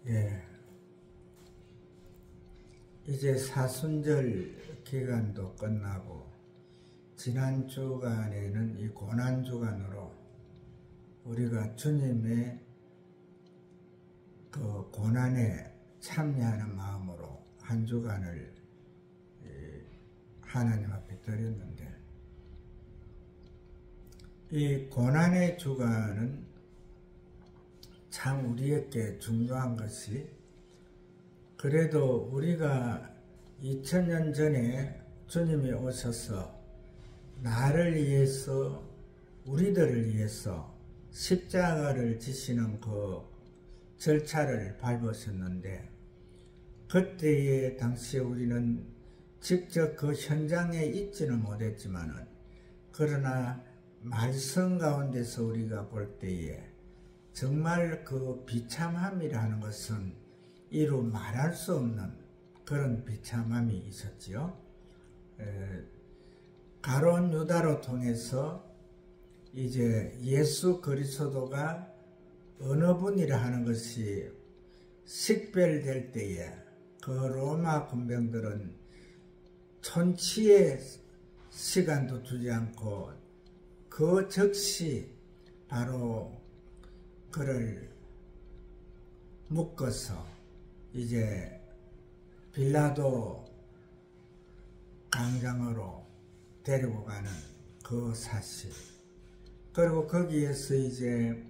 예, 이제 사순절 기간도 끝나고 지난 주간에는 이 고난 주간으로 우리가 주님의 그 고난에 참여하는 마음으로 한 주간을 하나님 앞에 드렸는데, 이 고난의 주간은 참 우리에게 중요한 것이, 그래도 우리가 2000년 전에 주님이 오셔서 나를 위해서, 우리들을 위해서 십자가를 지시는 그 절차를 밟으셨는데, 그때에 당시에 우리는 직접 그 현장에 있지는 못했지만은, 그러나 말씀 가운데서 우리가 볼 때에 정말 그 비참함이라는 것은 이루 말할 수 없는 그런 비참함이 있었지요. 가룟 유다로 통해서 이제 예수 그리스도가 어느 분이라 하는 것이 식별될 때에 그 로마 군병들은 촌치의 시간도 두지 않고 그 즉시 바로 그를 묶어서 이제 빌라도 광장으로 데리고 가는 그 사실, 그리고 거기에서 이제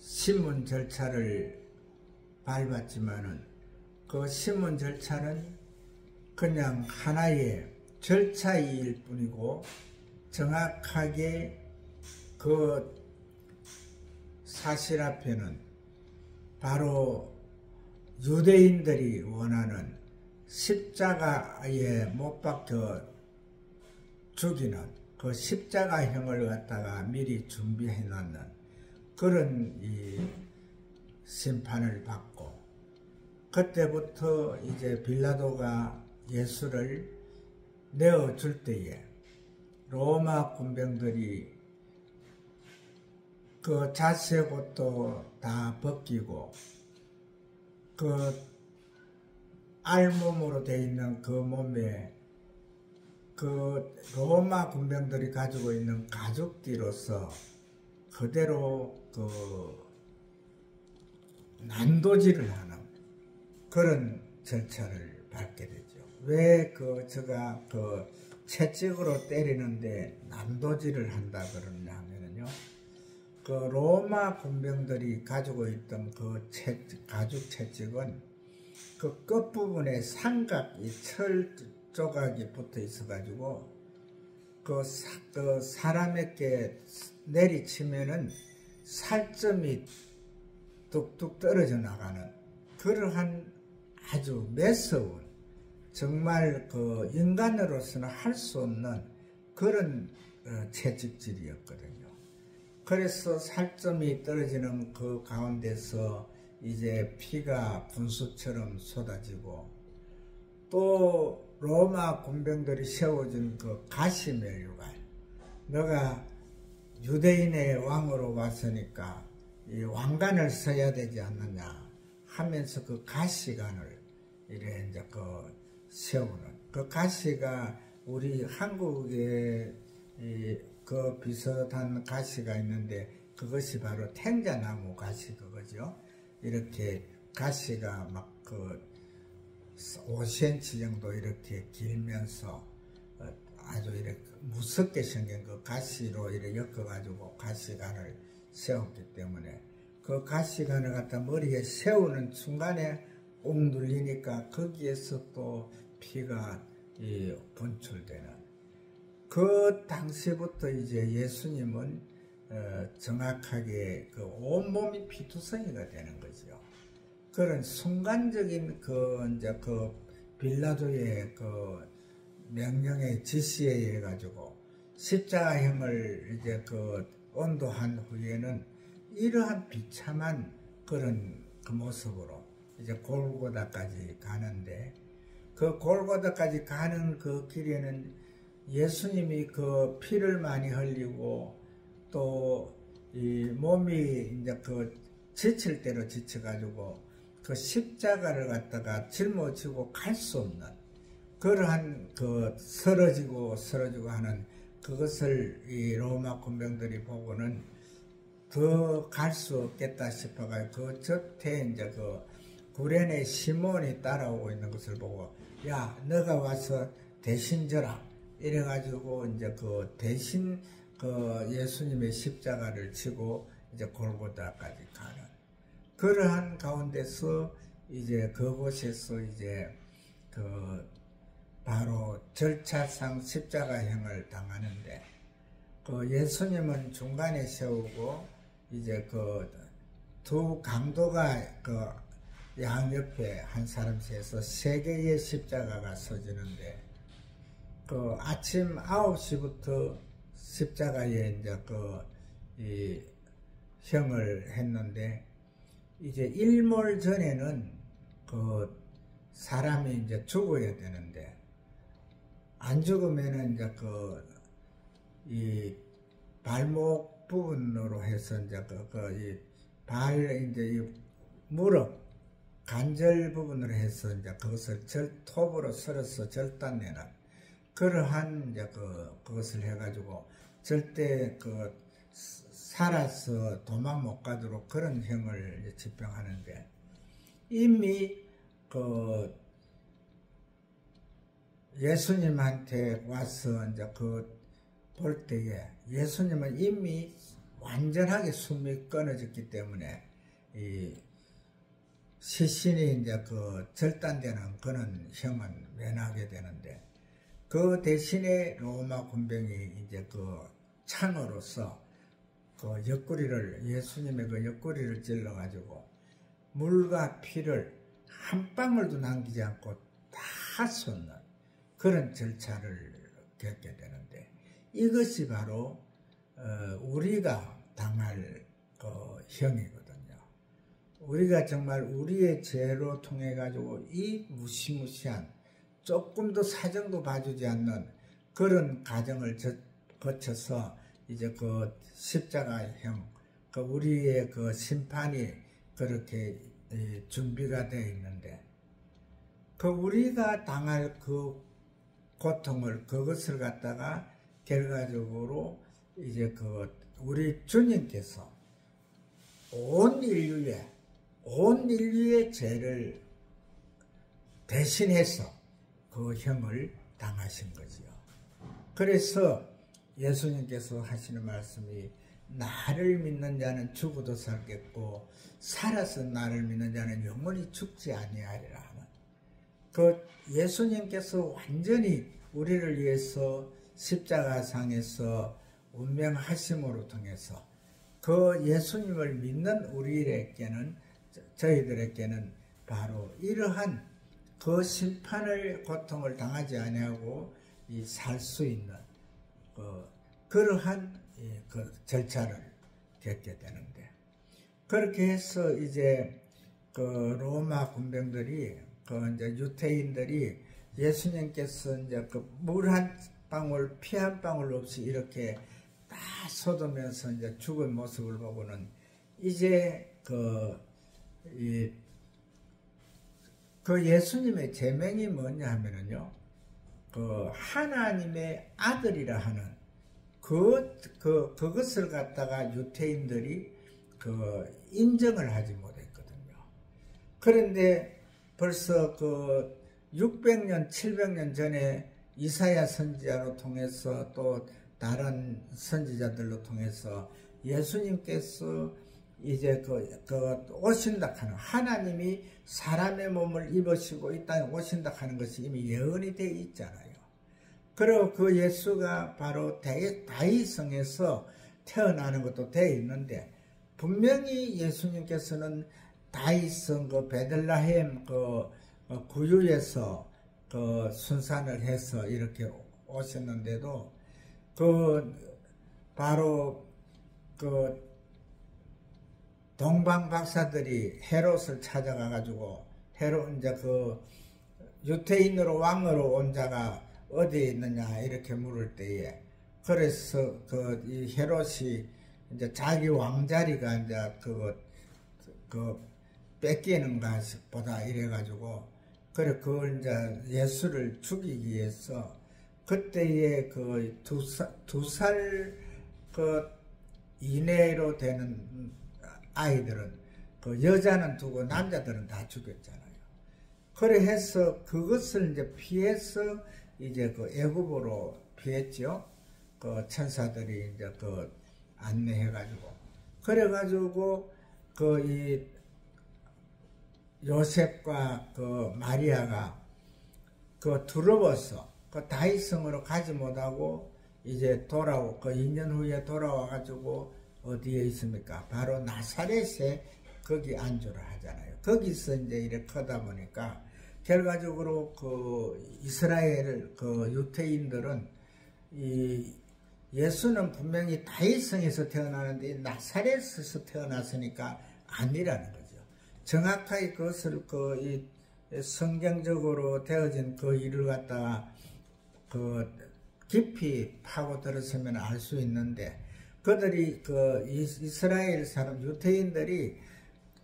신문 절차를 밟았지만은 그 신문 절차는 그냥 하나의 절차일 뿐이고, 정확하게 그 사실 앞에는 바로 유대인들이 원하는 십자가에 못 박혀 죽이는 그 십자가형을 갖다가 미리 준비해 놓는 그런 이 심판을 받고, 그때부터 이제 빌라도가 예수를 내어줄 때에 로마 군병들이 그 자색 옷도 다 벗기고 그 알몸으로 되어 있는 그 몸에 그 로마 군병들이 가지고 있는 가죽띠로서 그대로 그 난도질을 하는 그런 절차를 밟게 되죠. 왜 저가 그 채찍으로 때리는데 난도질을 한다 그러냐 하면요, 그 로마 군병들이 가지고 있던 그 가죽 채찍은 그 끝부분에 삼각이 철 조각이 붙어 있어 가지고 그 사람에게 내리치면은 살점이 뚝뚝 떨어져 나가는 그러한 아주 매서운, 정말 그 인간으로서는 할 수 없는 그런 채찍질이었거든요. 그래서 살점이 떨어지는 그 가운데서 이제 피가 분수처럼 쏟아지고, 또 로마 군병들이 세워준 그 가시멜유관, 너가 유대인의 왕으로 왔으니까 이 왕관을 써야 되지 않느냐 하면서 그 가시관을 이래 이제 그 세우는 그 가시가, 우리 한국에 그 비슷한 가시가 있는데 그것이 바로 탱자나무 가시 그거죠. 이렇게 가시가 막 그 5cm 정도 이렇게 길면서 아주 이렇게 무섭게 생긴 그 가시로 이렇게 엮어가지고 가시관을 세웠기 때문에, 그 가시관을 갖다 머리에 세우는 순간에 옥 눌리니까 거기에서 또 피가 분출되는, 그 당시부터 이제 예수님은 정확하게 그 온몸이 피투성이가 되는 거죠. 그런 순간적인 이제 그 빌라도의 그 명령의 지시에 의해 가지고 십자가형을 이제 그 온도한 후에는 이러한 비참한 그런 그 모습으로 이제 골고다까지 가는데, 그 골고다까지 가는 그 길에는 예수님이 그 피를 많이 흘리고 또 이 몸이 이제 그 지칠 대로 지쳐가지고 그 십자가를 갖다가 짊어지고 갈 수 없는 그러한 그 쓰러지고 하는 그것을 이 로마 군병들이 보고는 더 갈 수 없겠다 싶어가지고 그 곁에 이제 그 구레네 시몬이 따라오고 있는 것을 보고 야 너가 와서 대신 져라 이래가지고 이제 그 대신 그 예수님의 십자가를 치고 이제 골고다까지 가는 그러한 가운데서 이제 그곳에서 이제 그 바로 절차상 십자가형을 당하는데 그 예수님은 중간에 세우고 이제 그 두 강도가 그 양옆에 한 사람에서 세 개의 십자가가 서지는데 그 아침 9시부터 십자가에 이제 그 이 형을 했는데 이제 일몰 전에는 그 사람이 이제 죽어야 되는데 안 죽으면은 이제 그 이 발목 부분으로 해서 이제 이제 이 무릎 관절 부분으로 해서 이제 그것을 톱으로 썰어서 절단내는 그러한 이제 그것을 해가지고 절대 그 살아서 도망 못 가도록 그런 형을 집행하는데 이미 그 예수님한테 와서 이제 볼 때에 예수님은 이미 완전하게 숨이 끊어졌기 때문에 이 시신이 이제 그 절단되는 그런 형은 면하게 되는데 그 대신에 로마 군병이 이제 그 창으로서 그 옆구리를 예수님의 그 옆구리를 찔러 가지고 물과 피를 한 방울도 남기지 않고 다 쏟는 그런 절차를 겪게 되는데 이것이 바로 우리가 당할 그 형이거든요. 우리가 정말 우리의 죄로 통해 가지고 이 무시무시한 조금도 사정도 봐주지 않는 그런 과정을 거쳐서 이제 그 십자가형 그 우리의 그 심판이 그렇게 준비가 되어 있는데 그 우리가 당할 그 고통을 그것을 갖다가 결과적으로 이제 그 우리 주님께서 온 인류의 죄를 대신해서 그 형을 당하신 거지요. 그래서 예수님께서 하시는 말씀이 나를 믿는 자는 죽어도 살겠고 살아서 나를 믿는 자는 영원히 죽지 아니하리라 하는 그 예수님께서 완전히 우리를 위해서 십자가상에서 운명하심으로 통해서 그 예수님을 믿는 우리에게는 저희들에게는 바로 이러한 그 심판을 고통을 당하지 아니하고 살 수 있는 그러한 그 절차를 겪게 되는데 그렇게 해서 이제 그 로마 군병들이 그 이제 유태인들이 예수님께서 이제 그 물 한 방울 피 한 방울 없이 이렇게 다 쏟으면서 이제 죽은 모습을 보고는 이제 그 예수님의 제명이 뭐냐 하면은요, 그 하나님의 아들이라 하는 그것을 갖다가 유태인들이 인정을 하지 못했거든요. 그런데 벌써 600년, 700년 전에 이사야 선지자로 통해서 또 다른 선지자들로 통해서 예수님께서 이제 오신다 하는 하나님이 사람의 몸을 입으시고 이 땅에 오신다 하는 것이 이미 예언이 되어 있잖아요. 그리고 그 예수가 바로 다윗성에서 태어나는 것도 되어 있는데 분명히 예수님께서는 다윗성 베들레헴 구유에서 순산을 해서 이렇게 오셨는데도 바로 동방 박사들이 헤롯을 찾아가 가지고 헤롯 이제 유태인으로 왕으로 온 자가 어디에 있느냐 이렇게 물을 때에 그래서 이 헤롯이 이제 자기 왕자리가 이제 뺏기는가 보다 이래가지고 그래 그걸 이제 예수를 죽이기 위해서 그때의 그 두 살 그 이내로 되는 아이들은 그 여자는 두고 남자들은 다 죽였잖아요. 그래 해서 그것을 이제 피해서 이제 그 애굽으로 피했죠. 그 천사들이 이제 그 안내해가지고 그래가지고 그 이 요셉과 그 마리아가 그 두려워서 그 다윗성으로 가지 못하고 이제 그 2년 후에 돌아와가지고 어디에 있습니까? 바로 나사렛에 거기 안주를 하잖아요. 거기서 이제 이렇게 크다 보니까 결과적으로 그 이스라엘 그 유태인들은 이 예수는 분명히 다윗성에서 태어나는데 나사렛에서 태어났으니까 아니라는 거죠. 정확하게 그것을 이 성경적으로 되어진 그 일을 갖다가 그 깊이 파고들었으면 알 수 있는데 그들이 그 이스라엘 사람 유태인들이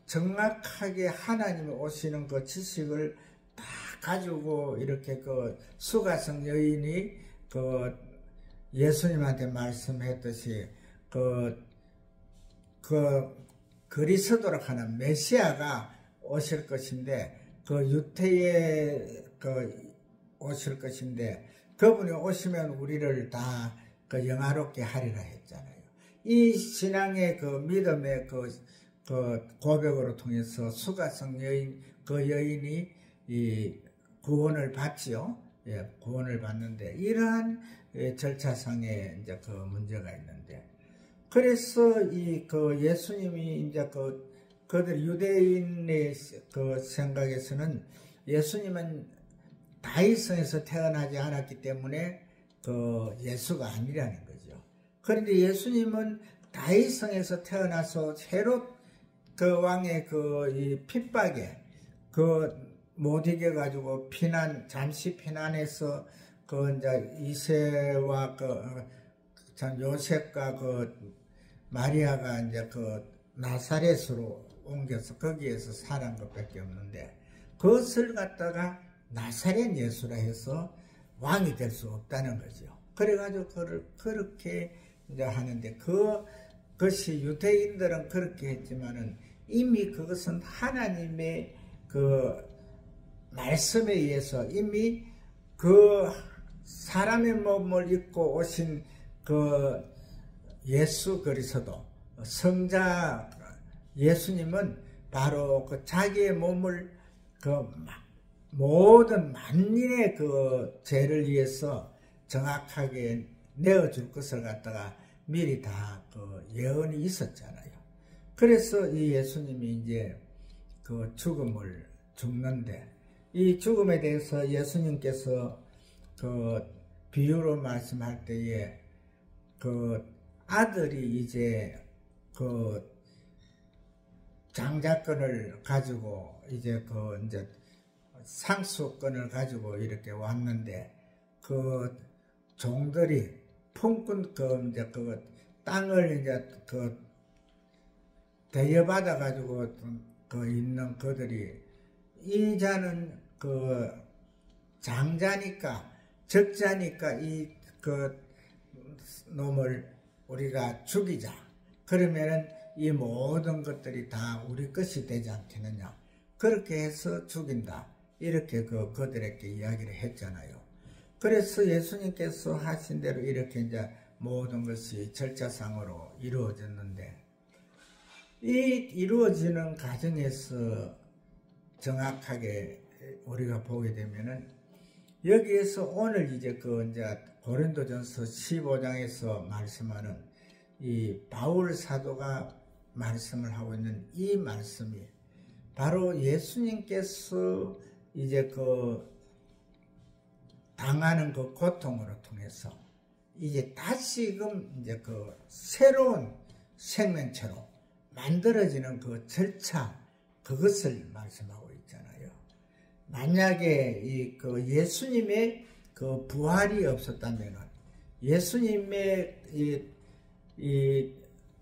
정확하게 하나님이 오시는 그 지식을 다 가지고 이렇게 그 수가성 여인이 그 예수님한테 말씀했듯이 그리스도라 하는 메시아가 오실 것인데 그 유태에 오실 것인데 그분이 오시면 우리를 다 그 영화롭게 하리라 했잖아요. 이 신앙의 그 믿음의 그 고백으로 통해서 수가성 여인 그 여인이 이 구원을 받지요. 예, 구원을 받는데 이러한 절차상에 이제 그 문제가 있는데 그래서 이 그 예수님이 이제 그들 유대인의 그 생각에서는 예수님은 다윗성에서 태어나지 않았기 때문에 그 예수가 아니라는 거죠. 그런데 예수님은 다윗성에서 태어나서 헤롯 그 왕의 이 핍박에 못 이겨가지고 잠시 피난해서 이제 이세와 요셉과 마리아가 이제 나사렛으로 옮겨서 거기에서 살은 것밖에 없는데 그것을 갖다가 나사렛 예수라 해서 왕이 될 수 없다는 거죠. 그래가지고 그렇게 이제 하는데 그것이 유대인들은 그렇게 했지만은 이미 그것은 하나님의 말씀에 의해서 이미 사람의 몸을 입고 오신 예수 그리스도 성자 예수님은 바로 자기의 몸을 모든 만민의 죄를 위해서 정확하게 내어줄 것을 갖다가 미리 다 예언이 있었잖아요. 그래서 이 예수님이 이제 죽음을 죽는데 이 죽음에 대해서 예수님께서 비유로 말씀할 때에 아들이 이제 장자권을 가지고 이제 이제 상수권을 가지고 이렇게 왔는데 종들이 품꾼 이제 땅을 이제 대여받아 가지고 있는 그들이 이 자는 장자니까 적자니까 이 놈을 우리가 죽이자. 그러면은 이 모든 것들이 다 우리 것이 되지 않겠느냐. 그렇게 해서 죽인다. 이렇게 그들에게 이야기를 했잖아요. 그래서 예수님께서 하신 대로 이렇게 이제 모든 것이 절차상으로 이루어졌는데 이 이루어지는 과정에서 정확하게 우리가 보게 되면은 여기에서 오늘 이제 이제 고린도전서 15장에서 말씀하는 이 바울 사도가 말씀을 하고 있는 이 말씀이 바로 예수님께서 이제 당하는 고통으로 통해서 이제 다시금 이제 새로운 생명체로 만들어지는 절차 그것을 말씀하고 있잖아요. 만약에 예수님의 부활이 없었다면은 예수님의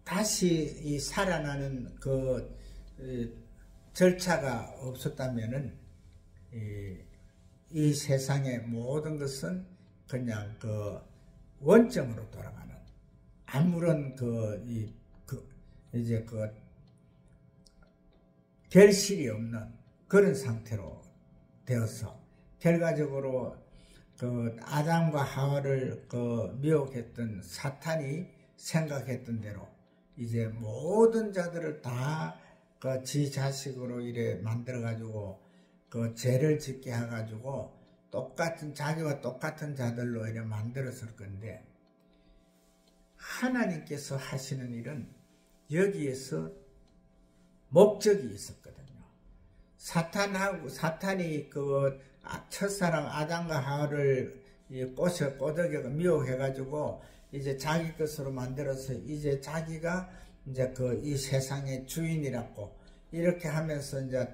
다시 살아나는 절차가 없었다면은 이 세상의 모든 것은 그냥 그 원점으로 돌아가는, 아무런 이제 결실이 없는 그런 상태로 되어서, 결과적으로 그 아담과 하와를 미혹했던 사탄이 생각했던 대로 이제 모든 자들을 다 지 자식으로 이래 만들어가지고 죄를 짓게 해가지고 자기와 똑같은 자들로 이래 만들었을 건데, 하나님께서 하시는 일은 여기에서 목적이 있었거든요. 사탄이 첫사랑 아담과 하와를 꼬드겨 미혹해가지고 이제 자기 것으로 만들어서 이제 자기가 이제 이 세상의 주인이라고 이렇게 하면서 이제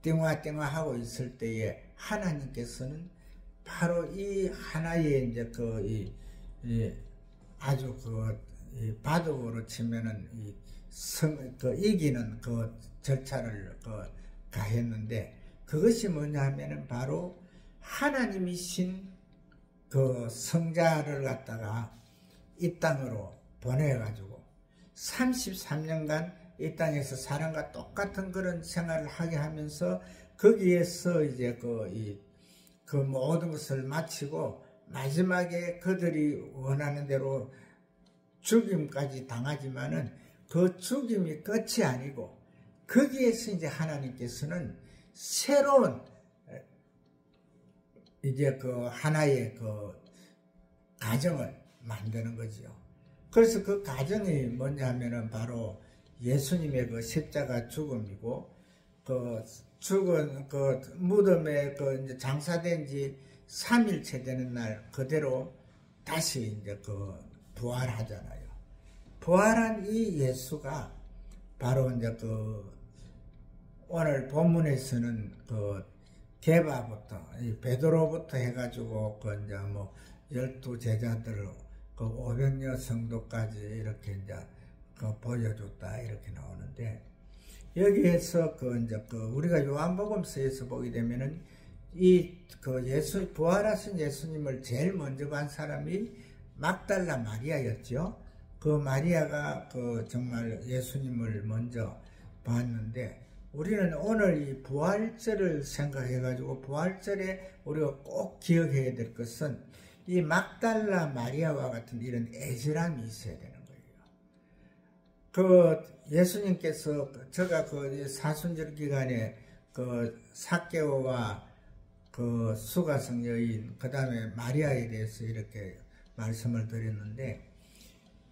띵화띵화 하고 있을 때에, 하나님께서는 바로 이 하나의 이제 아주 바둑으로 치면은 이기는 절차를 가했는데, 그것이 뭐냐 하면은 바로 하나님이신 성자를 갖다가 이 땅으로 보내가지고 33년간 이 땅에서 사람과 똑같은 그런 생활을 하게 하면서, 거기에서 이제 그 모든 것을 마치고 마지막에 그들이 원하는 대로 죽임까지 당하지만은 그 죽임이 끝이 아니고, 거기에서 이제 하나님께서는 새로운 이제 하나의 가정을 만드는 거지요. 그래서 그 가정이 뭐냐 하면은 바로 예수님의 십자가 죽음이고, 죽은 무덤에 이제 장사된 지 3일째 되는 날 그대로 다시 이제 부활하잖아요. 부활한 이 예수가 바로 이제 오늘 본문에서는 게바부터 베드로부터 해가지고 이제 12제자들 500여 성도까지 이렇게 이제 보여줬다 이렇게 나오는데, 여기에서 이제 우리가 요한복음서에서 보게 되면은 부활하신 예수님을 제일 먼저 본 사람이 막달라 마리아였죠. 그 마리아가 정말 예수님을 먼저 봤는데, 우리는 오늘 이 부활절을 생각해가지고 부활절에 우리가 꼭 기억해야 될 것은 이 막달라 마리아와 같은 이런 애절함이 있어야 되는 거예요. 예수님께서 제가 사순절 기간에 삭개오와 수가성 여인, 그 다음에 마리아에 대해서 이렇게 말씀을 드렸는데,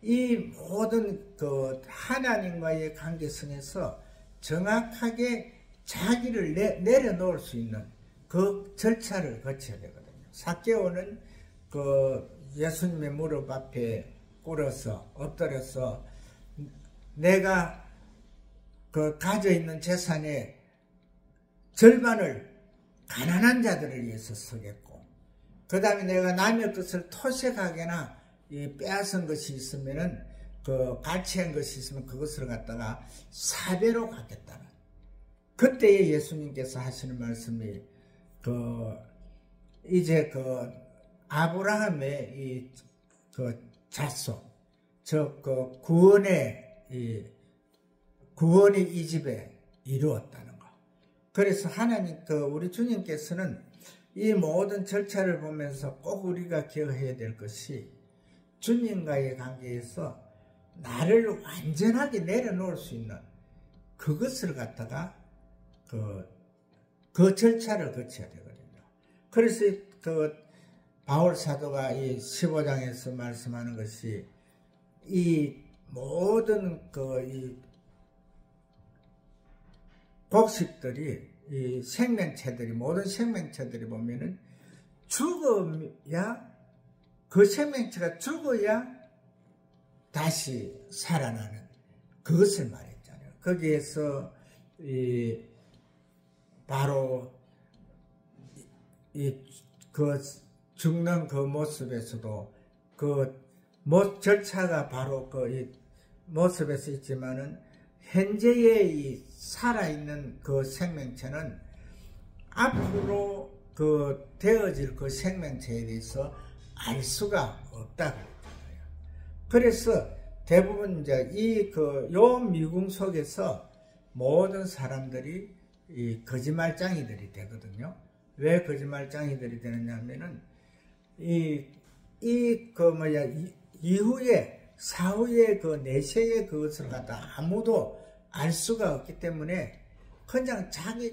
이 모든 하나님과의 관계성에서 정확하게 자기를 내려놓을 수 있는 그 절차를 거쳐야 되거든요. 삭개오는 예수님의 무릎 앞에 꿇어서 엎드려서 내가 가져 있는 재산의 절반을 가난한 자들을 위해서 쓰겠고, 그 다음에 내가 남의 것을 토색하게나 빼앗은 것이 있으면은 갈취한 것이 있으면 그것을 갖다가 사배로 갚겠다는, 그때에 예수님께서 하시는 말씀이 이제 아브라함의 잣소, 구원이 이 집에 이루었다는 거. 그래서 우리 주님께서는 이 모든 절차를 보면서 꼭 우리가 기억해야 될 것이, 주님과의 관계에서 나를 완전하게 내려놓을 수 있는 그것을 갖다가 그 절차를 거쳐야 되거든요. 그래서 바울 사도가 이 15장에서 말씀하는 것이, 이 모든 이 곡식들이, 이 생명체들이, 모든 생명체들이 보면은 죽어야, 그 생명체가 죽어야 다시 살아나는 그것을 말했잖아요. 거기에서 바로 죽는 그 모습에서도 절차가 바로 이 모습에서 있지만은 현재의 이 살아있는 그 생명체는 앞으로 그 되어질 그 생명체에 대해서 알 수가 없다 그랬잖아요. 그래서 대부분 이제 요 미궁 속에서 모든 사람들이 이 거짓말쟁이들이 되거든요. 왜 거짓말쟁이들이 되느냐 하면은 이후에 사후에 그 내세의 그것을 갖다 아무도 알 수가 없기 때문에 그냥 자기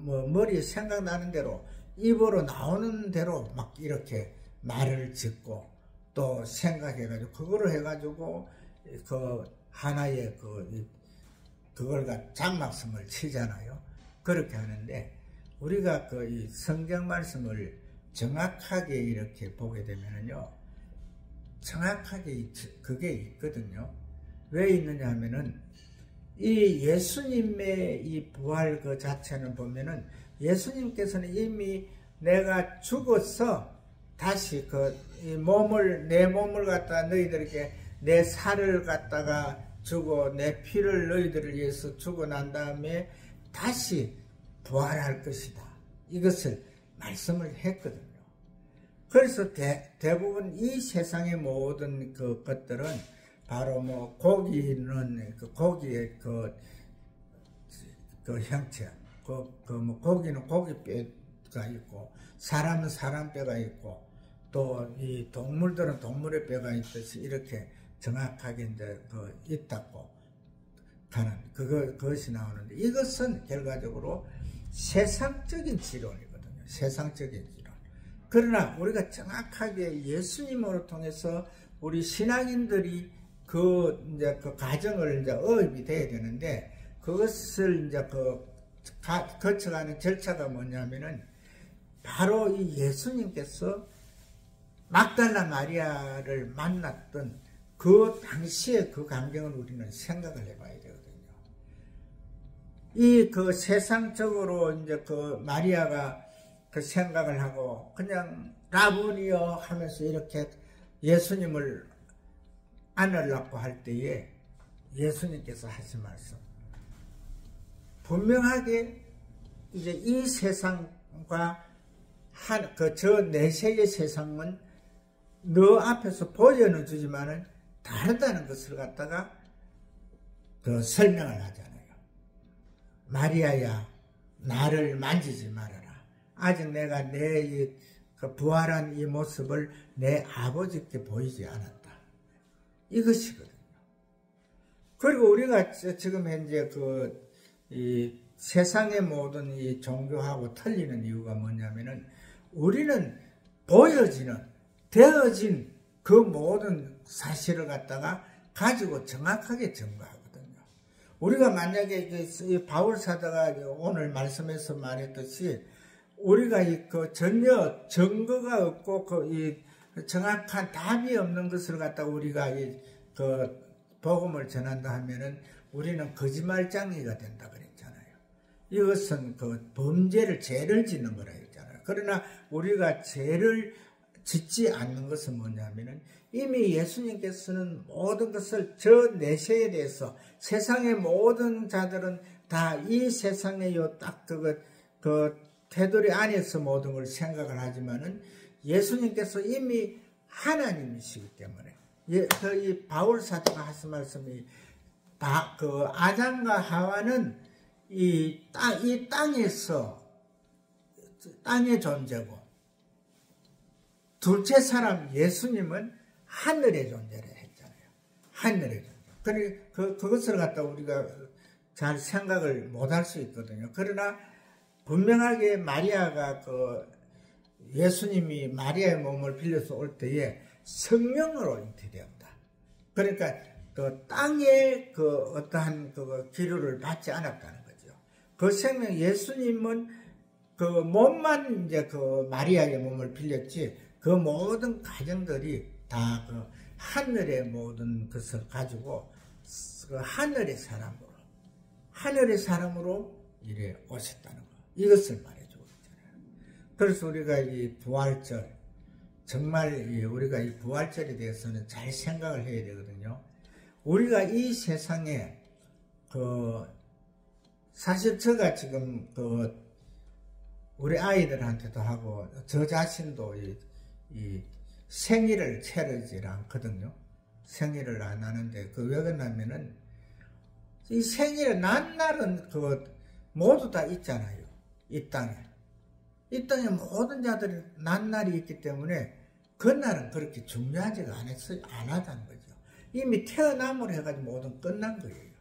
머리에 생각나는 대로 입으로 나오는 대로 막 이렇게 말을 짓고 또 생각해가지고 그거를 해가지고 그 하나의 그걸 장막성을 치잖아요. 그렇게 하는데 우리가 이 성경 말씀을 정확하게 이렇게 보게 되면은요, 정확하게 그게 있거든요. 왜 있느냐 하면은 이 예수님의 이 부활 그 자체는 보면은 예수님께서는 이미 내가 죽어서 다시 내 몸을 갖다 너희들에게 내 살을 갖다가 주고 내 피를 너희들을 위해서 주고 난 다음에 다시 부활할 것이다. 이것을 말씀을 했거든요. 그래서 대부분 이 세상의 모든 그 것들은 바로 뭐 고기는 고기의 그 형체, 뭐 고기는 고기뼈가 있고 사람은 사람뼈가 있고 또 이 동물들은 동물의 뼈가 있듯이 이렇게 정확하게 이제 있다고 하는 그것이 나오는데 이것은 결과적으로 세상적인 지론이거든요. 세상적인 지론. 그러나 우리가 정확하게 예수님으로 통해서 우리 신앙인들이 이제 그 과정을 이제 어입이 돼야 되는데 그것을 이제 거쳐가는 절차가 뭐냐면은 바로 이 예수님께서 막달라 마리아를 만났던 그 당시의 그 광경을 우리는 생각을 해봐야 되거든요. 그 세상적으로 이제 마리아가 그 생각을 하고 그냥 라보니여 하면서 이렇게 예수님을 안으려고 할 때에 예수님께서 하신 말씀 분명하게 이제 이 세상과 저 내세의 세상은 너 앞에서 보여는 주지만은 다르다는 것을 갖다가 설명을 하잖아요. 마리아야, 나를 만지지 말아라. 아직 내가 내 부활한 이 모습을 내 아버지께 보이지 않았다. 이것이거든요. 그리고 우리가 지금 현재 이 세상의 모든 이 종교하고 틀리는 이유가 뭐냐면은 우리는 되어진 그 모든 사실을 갖다가 가지고 정확하게 증거하거든요. 우리가 만약에 바울 사도가 오늘 말씀에서 말했듯이 우리가 전혀 증거가 없고 정확한 답이 없는 것을 갖다가 우리가 복음을 전한다 하면은 우리는 거짓말쟁이가 된다 그랬잖아요. 이것은 죄를 짓는 거라 했잖아요. 그러나 우리가 죄를 짓지 않는 것은 뭐냐면은 이미 예수님께서는 모든 것을 저 내세에 대해서 세상의 모든 자들은 다 이 세상의 테두리 안에서 모든 걸 생각을 하지만은 예수님께서 이미 하나님이시기 때문에 이 바울 사도가 하신 말씀이 아담과 하와는 이 땅의 존재고 둘째 사람 예수님은 하늘의 존재를 했잖아요. 하늘의 존재. 그것을 갖다 우리가 잘 생각을 못할 수 있거든요. 그러나 분명하게 마리아가 예수님이 마리아의 몸을 빌려서 올 때에 성령으로 잉태되었다. 그러니까 땅에 어떠한 기류를 받지 않았다는 거죠. 그 생명 예수님은 몸만 이제 마리아의 몸을 빌렸지 그 모든 가정들이 다 하늘의 모든 것을 가지고 하늘의 사람으로 이래 오셨다는 거. 이것을 말해주고 있잖아요. 그래서 우리가 이 부활절, 정말 우리가 이 부활절에 대해서는 잘 생각을 해야 되거든요. 우리가 이 세상에 사실 제가 지금 우리 아이들한테도 하고 저 자신도 이 생일을 채르질 않거든요. 생일을 안 하는데 왜 그러냐면은 이 생일에 난날은 모두 다 있잖아요. 이 땅에 모든 자들이 난날이 있기 때문에 그날은 그렇게 중요하지가 않았다는 거죠. 이미 태어남으로 해가지고 모든 끝난 거예요.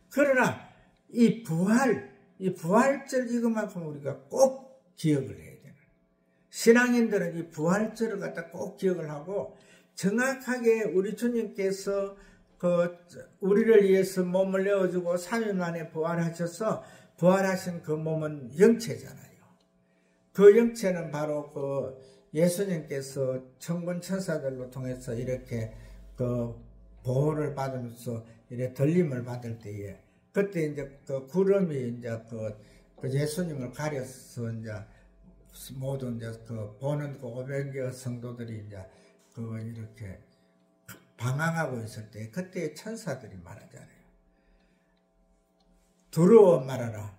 그러나 이 부활절 이것만큼 우리가 꼭 기억을 해야 되는. 신앙인들은 이 부활절을 갖다 꼭 기억을 하고 정확하게 우리 주님께서 우리를 위해서 몸을 내어주고 3일 만에 부활하셔서 부활하신 그 몸은 영체잖아요. 그 영체는 바로 예수님께서 천군 천사들로 통해서 이렇게 보호를 받으면서 이렇게 들림을 받을 때에 그때 이제 구름이 이제 예수님을 가려서 이제 모든 이제 보는 500여 성도들이 이제 이렇게 방황하고 있을 때 그때 천사들이 말하잖아요. 두려워 말하라.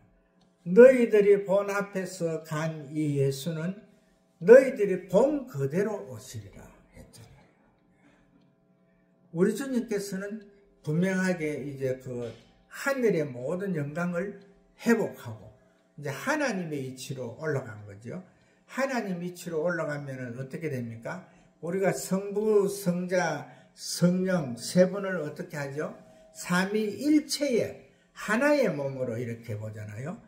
너희들이 본 앞에서 간 이 예수는 너희들이 본 그대로 오시리라 했잖아요. 우리 주님께서는 분명하게 이제 하늘의 모든 영광을 회복하고 이제 하나님의 이치로 올라간 거죠. 하나님 이치로 올라가면은 어떻게 됩니까? 우리가 성부, 성자, 성령 세 분을 어떻게 하죠? 삼위일체의 하나의 몸으로 이렇게 보잖아요.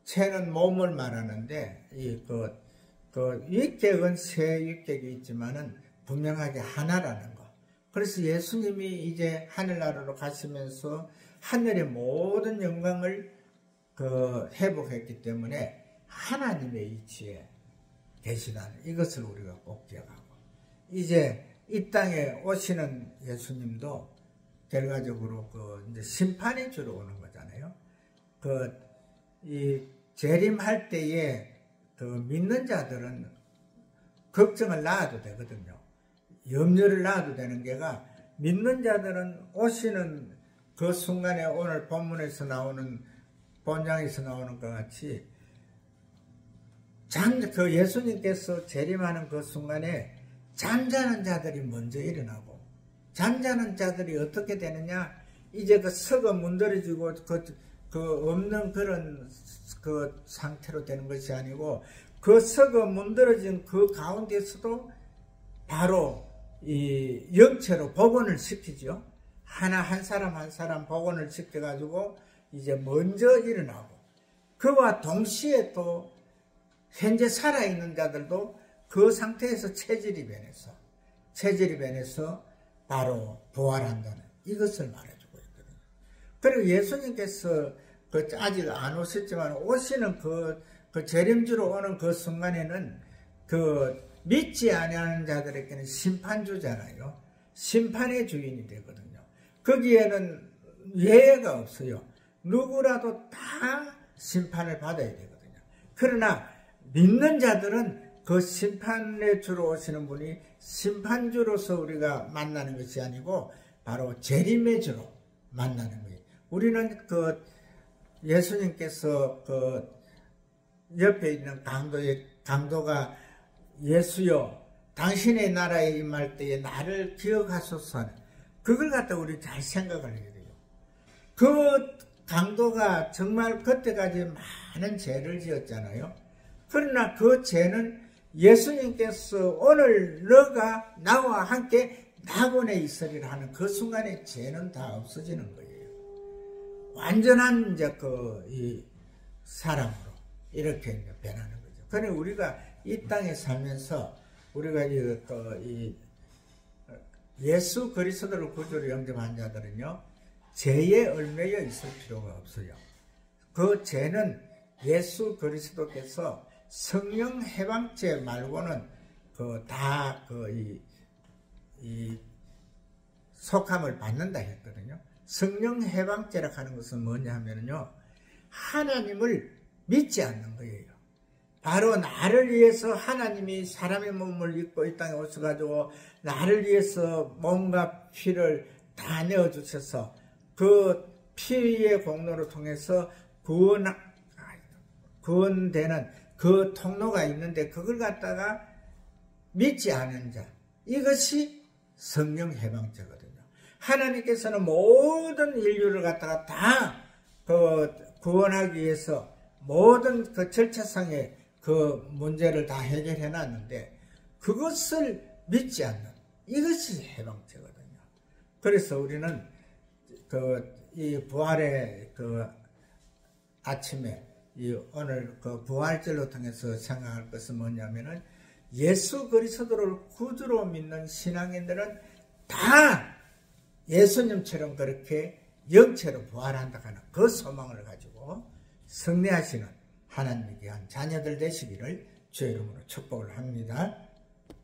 체는 몸을 말하는데 육격은 세 육격이 있지만은 분명하게 하나라는 거. 그래서 예수님이 이제 하늘나라로 가시면서 하늘의 모든 영광을 회복했기 때문에 하나님의 이치에 계시다는 이것을 우리가 꼭 기억하고 이제 이 땅에 오시는 예수님도 결과적으로 이제 심판의 주로 오는 거잖아요. 이 재림할 때에 믿는 자들은 걱정을 낳아도 되거든요. 염려를 낳아도 되는 게가 믿는 자들은 오시는 그 순간에 오늘 본문에서 나오는 본장에서 나오는 것 같이 예수님께서 재림하는 그 순간에 잠자는 자들이 먼저 일어나고 잠자는 자들이 어떻게 되느냐 이제 썩어 문드러지고 없는 그런 상태로 되는 것이 아니고 썩어 문드러진 그 가운데서도 바로 이 영체로 복원을 시키죠. 한 사람 한 사람 복원을 시켜가지고 이제 먼저 일어나고 그와 동시에 또 현재 살아있는 자들도 그 상태에서 체질이 변해서 바로 부활한다는 이것을 말해주고 있거든요. 그리고 예수님께서 아직 안 오셨지만 오시는 재림주로 오는 그 순간에는 믿지 아니하는 자들에게는 심판주잖아요. 심판의 주인이 되거든요. 거기에는 예외가 없어요. 누구라도 다 심판을 받아야 되거든요. 그러나 믿는 자들은 그 심판의 주로 오시는 분이 심판주로서 우리가 만나는 것이 아니고 바로 재림의 주로 만나는 거예요. 우리는 예수님께서 옆에 있는 강도가 예수여 당신의 나라에 임할 때에 나를 기억하소서 하는 그걸 갖다 우리 잘 생각을 해야 돼요. 그 강도가 정말 그때까지 많은 죄를 지었잖아요. 그러나 그 죄는 예수님께서 오늘 너가 나와 함께 낙원에 있으리라 하는 그 순간에 죄는 다 없어지는 거예요. 완전한 이제 이 사람으로 이렇게 이제 변하는 거죠. 그러니 우리가 이 땅에 살면서 우리가 이 예수 그리스도를 구주로 영접한 자들은요 죄에 얽매여 있을 필요가 없어요. 그 죄는 예수 그리스도께서 성령 해방죄 말고는 이 속함을 받는다 했거든요. 성령 해방죄라 하는 것은 뭐냐 하면요 하나님을 믿지 않는 거예요. 바로 나를 위해서 하나님이 사람의 몸을 입고 이 땅에 오셔가지고 나를 위해서 몸과 피를 다 내어주셔서 그 피의 공로로 통해서 구원되는 그 통로가 있는데 그걸 갖다가 믿지 않은 자, 이것이 성령 해방죄거든요. 하나님께서는 모든 인류를 갖다가 다 구원하기 위해서 모든 그 절차상의 그 문제를 다 해결해 놨는데 그것을 믿지 않는, 이것이 해방죄거든요. 그래서 우리는 이 부활의 아침에 오늘 부활절로 통해서 생각할 것은 뭐냐면은 예수 그리스도를 구주로 믿는 신앙인들은 다 예수님처럼 그렇게 영체로 부활한다 하는 그 소망을 가지고 승리하시는 하나님의 귀한 자녀들 되시기를 주의 이름으로 축복을 합니다.